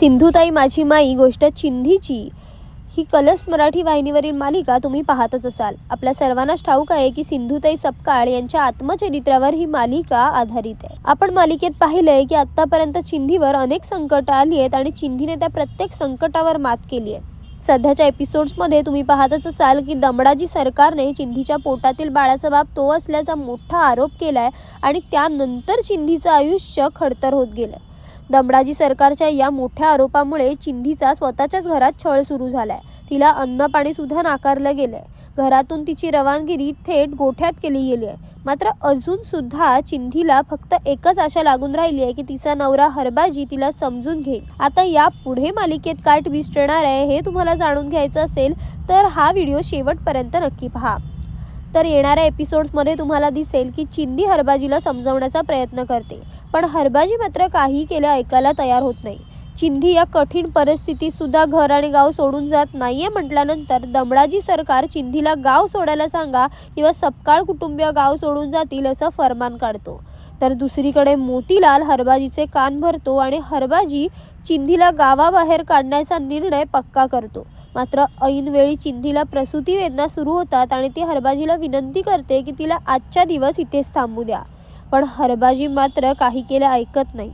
सिंधुताई माझी माई गोष्ट चिंधीची ही कलर्स मराठी वाहिनीवरील मालिका तुम्ही पाहतच असाल। आपल्या सर्वांनाच ठाऊक आहे की सिंधुताई सपकाळ यांच्या आत्मचरित्रावर ही मालिका आधारित आहे। आपण मालिकेत पाहिलंय की आतापर्यंत चिंधीवर अनेक संकट आली आहेत आणि चिंधीने त्या प्रत्येक संकटावर मात केली आहे। सध्याच्या एपिसोड्समध्ये तुम्ही पाहतच असाल की दमडाजी सरकारने चिंधीच्या पोटातील बाळाचा बाप तो असल्याचा मोठा आरोप केलाय आणि त्यानंतर चिंधीचं आयुष्य खडतर होत गेलंय। दमडाजी सरकारच्या या मोठ्या आरोपामुळे चिंधीचा स्वतःच्याच घरात छळ सुरू झालाय। तिला अन्न पाणी सुद्धा नाकारलं गेलंय। घरातून तिची रवानगी थेट गोठ्यात केली गेली आहे। मात्र अजून सुद्धा चिंधीला फक्त एकच आशा लागून राहिली आहे की तिचा नवरा हरबाजी तिला समजून घेईल। आता या पुढे मालिकेत काय ट्विस्ट येणार आहे हे तुम्हाला जाणून घ्यायचं असेल तर हा व्हिडिओ शेवटपर्यंत नक्की पहा। तर येणाऱ्या एपिसोड्समध्ये तुम्हाला दिसेल की चिंधी हरबाजीला समजवण्याचा प्रयत्न करते, पण हरबाजी मात्र काही केलं ऐकायला तयार होत नाही। चिंधी या कठीण परिस्थितीत सुद्धा घर आणि गाव सोडून जात नाहीये म्हटल्यानंतर दमडाजी सरकार चिंधीला गाव सोडायला सांगा किंवा सपकाळ कुटुंबीय गाव सोडून जातील असं फरमान काढतो। तर दुसरीकडे मोतीलाल हरबाजीचे कान भरतो आणि हरबाजी चिंधीला गावाबाहेर काढण्याचा निर्णय पक्का करतो। मात्र ऐनवेळी चिंधीला प्रसूती वेदना सुरू होतात आणि ती हरबाजीला विनंती करते की तिला आजच्या दिवस इथेच थांबू द्या, पण हरबाजी मात्र काही केले ऐकत नाही।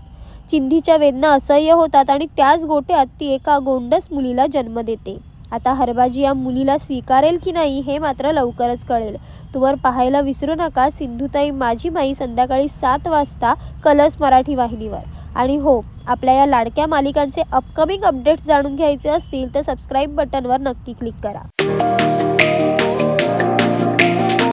चिंधीच्या वेदना असह्य होतात आणि त्याच गोठ्यात ती एका गोंडस मुलीला जन्म देते। आता हरबाजी या मुलीला स्वीकारेल की नाही हे मात्र लवकरच कळेल। तोवर पाहायला विसरू नका सिंधुताई माझी माई संध्याकाळी 7 वाजता कलर्स मराठी वाहिनीवर। आणि हो, आपल्या या लाडक्या मालिकांचे अपकमिंग अपडेट्स जाणून घ्यायचे असतील तर सबस्क्राईब बटनवर नक्की क्लिक करा।